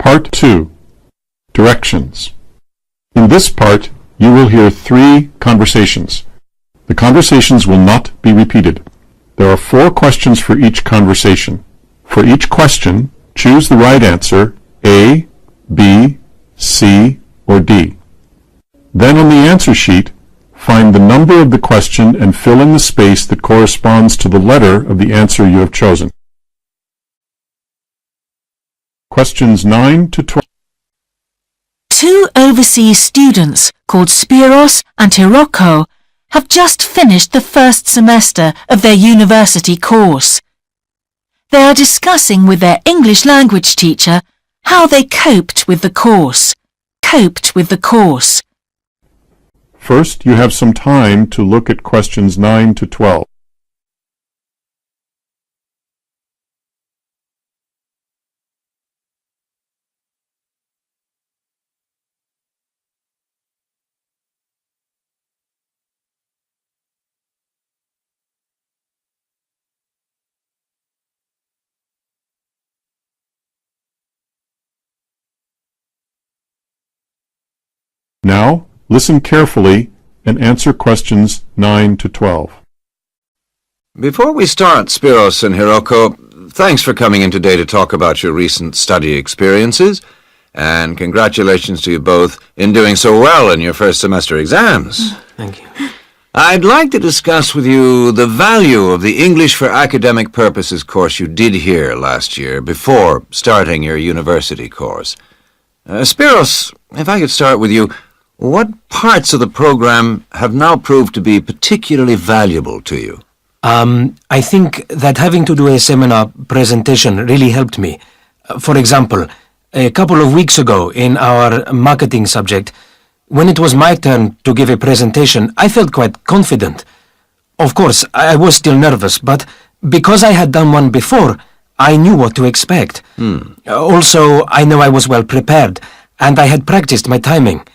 Part 2. Directions. In this part, you will hear 3 conversations. The conversations will not be repeated. There are 4 questions for each conversation. For each question, choose the right answer, A, B, C, or D. Then on the answer sheet, find the number of the question and fill in the space that corresponds to the letter of the answer you have chosen. Questions 9 to 12. 2 overseas students called Spiros and Hiroko have just finished the first semester of their university course. They are discussing with their English language teacher how they coped with the course. First, you have some time to look at questions 9 to 12. Now, listen carefully and answer questions 9 to 12. Before we start, Spiros and Hiroko, thanks for coming in today to talk about your recent study experiences, and congratulations to you both in doing so well in your first semester exams. Thank you. I'd like to discuss with you the value of the English for Academic Purposes course you did here last year before starting your university course. Spiros, if I could start with you, what parts of the program have now proved to be particularly valuable to you? I think that having to do a seminar presentation really helped me. For example, a couple of weeks ago in our marketing subject, when it was my turn to give a presentation, I felt quite confident. Of course, I was still nervous, but because I had done one before, I knew what to expect. Also, I know I was well prepared, and I had practiced my timing.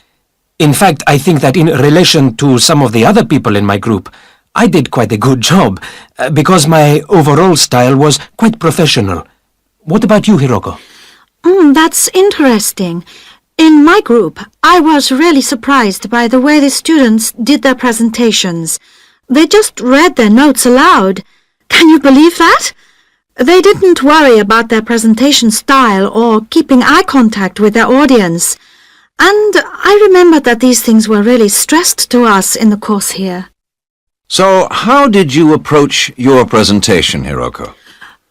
In fact, I think that in relation to some of the other people in my group, I did quite a good job, because my overall style was quite professional. What about you, Hiroko? That's interesting. In my group, I was really surprised by the way the students did their presentations. They just read their notes aloud. Can you believe that? They didn't worry about their presentation style or keeping eye contact with their audience. And I remember that these things were really stressed to us in the course here. So, how did you approach your presentation, Hiroko?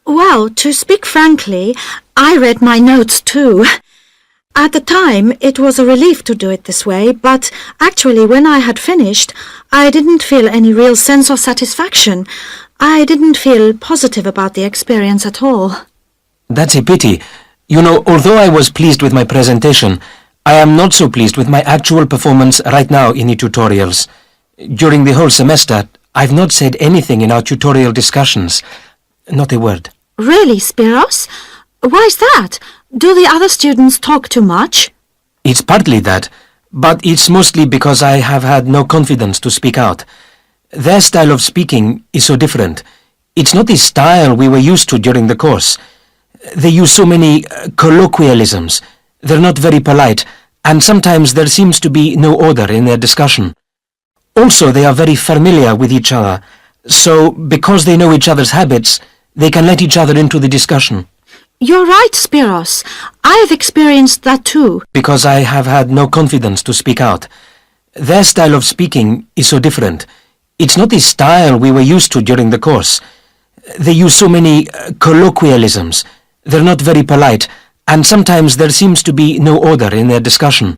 Well, to speak frankly, I read my notes too. At the time, it was a relief to do it this way, but actually when I had finished, I didn't feel any real sense of satisfaction. I didn't feel positive about the experience at all. That's a pity. You know, although I was pleased with my presentation, I am not so pleased with my actual performance right now in the tutorials. During the whole semester, I've not said anything in our tutorial discussions. Not a word. Really, Spiros? Why is that? Do the other students talk too much? It's partly that, but it's mostly because I have had no confidence to speak out. Their style of speaking is so different. It's not the style we were used to during the course. They use so many colloquialisms. They're not very polite, and sometimes there seems to be no order in their discussion. Also, they are very familiar with each other, so because they know each other's habits, they can let each other into the discussion. You're right, Spiros. I've experienced that too. Because I have had no confidence to speak out. Their style of speaking is so different. It's not the style we were used to during the course. They use so many colloquialisms. They're not very polite, and sometimes there seems to be no order in their discussion.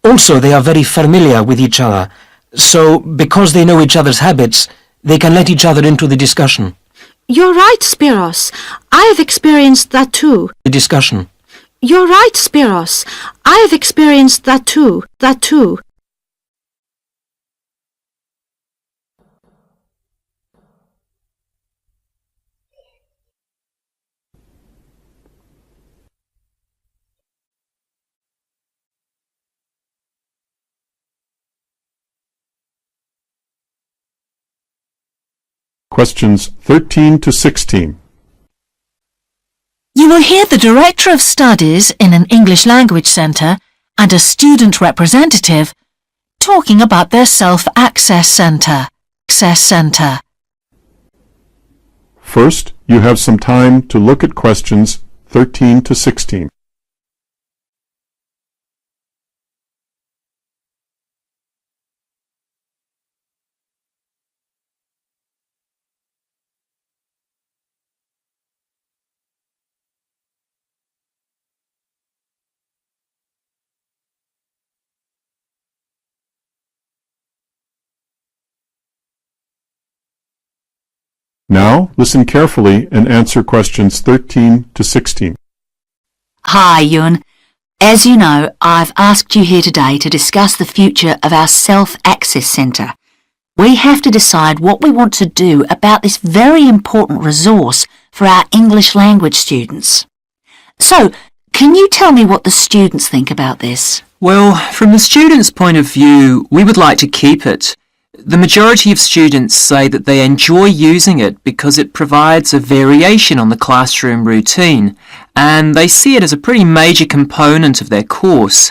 Also, they are very familiar with each other, so because they know each other's habits, they can let each other into the discussion. You're right, Spiros. I've experienced that too. The discussion. You're right, Spiros. I've experienced that too. Questions 13 to 16. You will hear the Director of Studies in an English Language Centre and a student representative talking about their self-access centre. First, you have some time to look at questions 13 to 16. Now, listen carefully and answer questions 13 to 16. Hi, Yun. As you know, I've asked you here today to discuss the future of our self-access centre. We have to decide what we want to do about this very important resource for our English language students. So, can you tell me what the students think about this? Well, from the students' point of view, we would like to keep it. The majority of students say that they enjoy using it because it provides a variation on the classroom routine, and they see it as a pretty major component of their course.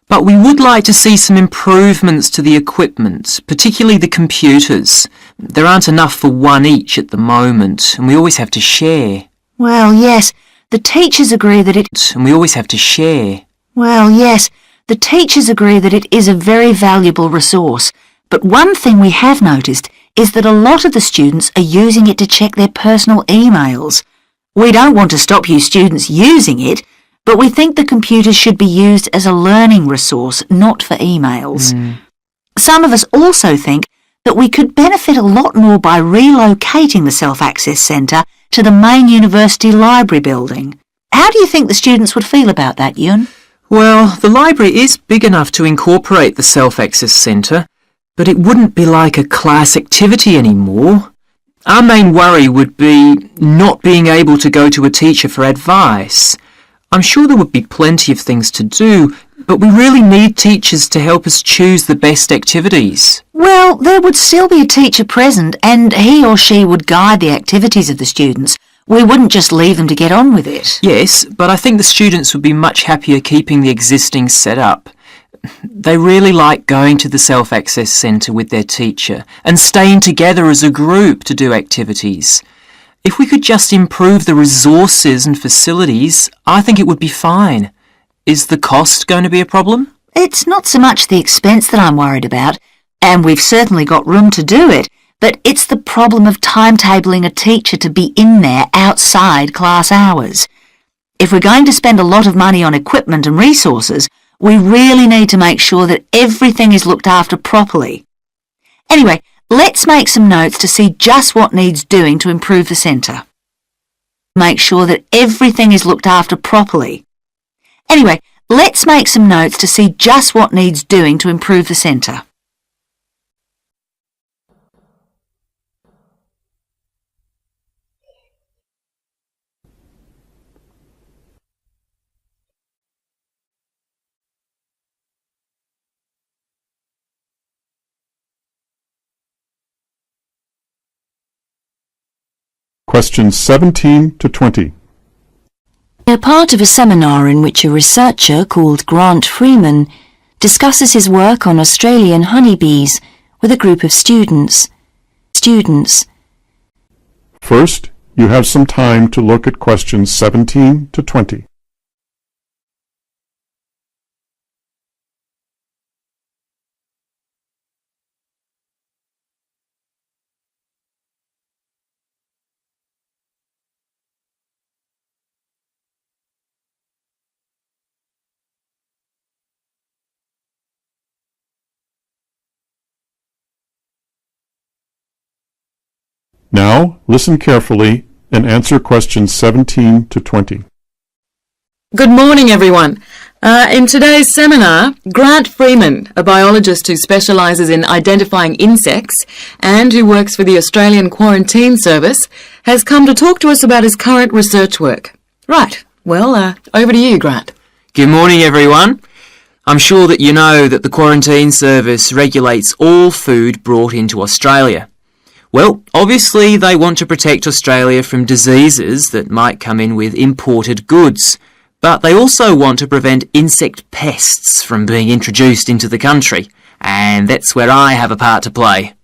But we would like to see some improvements to the equipment, particularly the computers. There aren't enough for one each at the moment, and we always have to share. Well, yes, the teachers agree that it is a very valuable resource. But one thing we have noticed is that a lot of the students are using it to check their personal emails. We don't want to stop you students using it, but we think the computers should be used as a learning resource, not for emails. Some of us also think that we could benefit a lot more by relocating the Self-Access Centre to the main university library building. How do you think the students would feel about that, Yun? Well, the library is big enough to incorporate the Self-Access Centre, but it wouldn't be like a class activity anymore. Our main worry would be not being able to go to a teacher for advice. I'm sure there would be plenty of things to do, but we really need teachers to help us choose the best activities. Well, there would still be a teacher present, and he or she would guide the activities of the students. We wouldn't just leave them to get on with it. Yes, but I think the students would be much happier keeping the existing setup. They really like going to the Self-Access Centre with their teacher and staying together as a group to do activities. If we could just improve the resources and facilities, I think it would be fine. Is the cost going to be a problem? It's not so much the expense that I'm worried about, and we've certainly got room to do it, but it's the problem of timetabling a teacher to be in there outside class hours. If we're going to spend a lot of money on equipment and resources, we really need to make sure that everything is looked after properly. Anyway, let's make some notes to see just what needs doing to improve the centre. Make sure that everything is looked after properly. Anyway, let's make some notes to see just what needs doing to improve the centre. Questions 17 to 20. They're part of a seminar in which a researcher called Grant Freeman discusses his work on Australian honeybees with a group of students. First, you have some time to look at questions 17 to 20. Now, listen carefully and answer questions 17 to 20. Good morning, everyone. In today's seminar, Grant Freeman, a biologist who specialises in identifying insects and who works for the Australian Quarantine Service, has come to talk to us about his current research work. Right, well, over to you, Grant. Good morning, everyone. I'm sure that you know that the Quarantine Service regulates all food brought into Australia. Well, obviously they want to protect Australia from diseases that might come in with imported goods, but they also want to prevent insect pests from being introduced into the country, and that's where I have a part to play.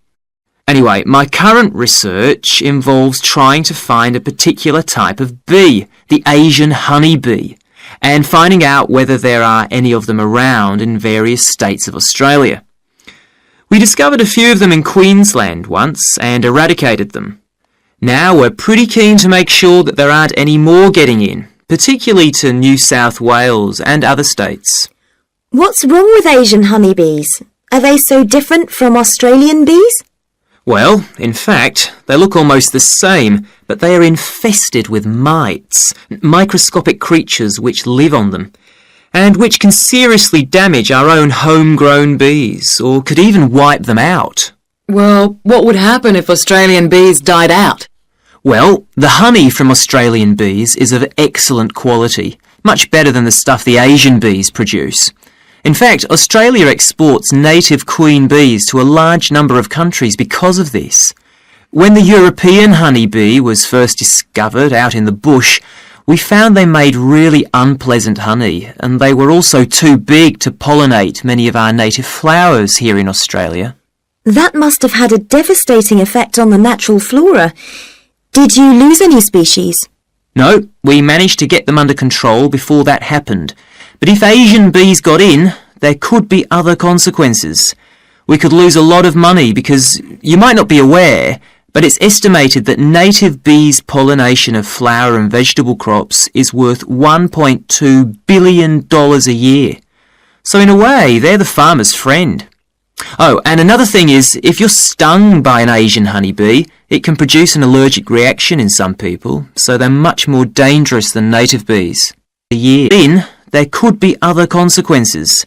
Anyway, my current research involves trying to find a particular type of bee, the Asian honeybee, and finding out whether there are any of them around in various states of Australia. We discovered a few of them in Queensland once and eradicated them. Now we're pretty keen to make sure that there aren't any more getting in, particularly to New South Wales and other states. What's wrong with Asian honeybees? Are they so different from Australian bees? Well, in fact, they look almost the same, but they are infested with mites, microscopic creatures which live on them, and which can seriously damage our own homegrown bees, or could even wipe them out. Well, what would happen if Australian bees died out? Well, the honey from Australian bees is of excellent quality, much better than the stuff the Asian bees produce. In fact, Australia exports native queen bees to a large number of countries because of this. When the European honeybee was first discovered out in the bush, we found they made really unpleasant honey, and they were also too big to pollinate many of our native flowers here in Australia. That must have had a devastating effect on the natural flora. Did you lose any species? No, we managed to get them under control before that happened. But if Asian bees got in, there could be other consequences. We could lose a lot of money because you might not be aware, but it's estimated that native bees' pollination of flower and vegetable crops is worth $1.2 billion a year. So in a way, they're the farmer's friend. Oh, and another thing is, if you're stung by an Asian honeybee, it can produce an allergic reaction in some people, so they're much more dangerous than native bees. There could be other consequences.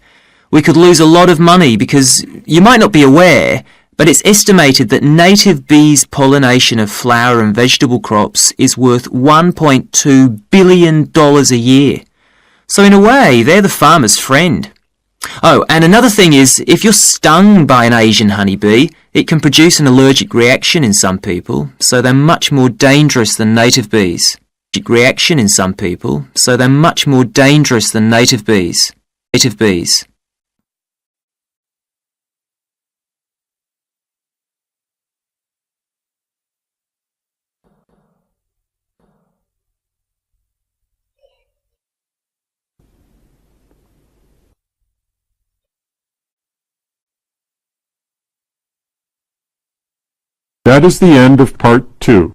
We could lose a lot of money because you might not be aware, but it's estimated that native bees' pollination of flower and vegetable crops is worth $1.2 billion a year. So in a way, they're the farmer's friend. Oh, and another thing is, if you're stung by an Asian honeybee, it can produce an allergic reaction in some people, so they're much more dangerous than native bees. Reaction in some people, so they're much more dangerous than native bees. That is the end of part 2.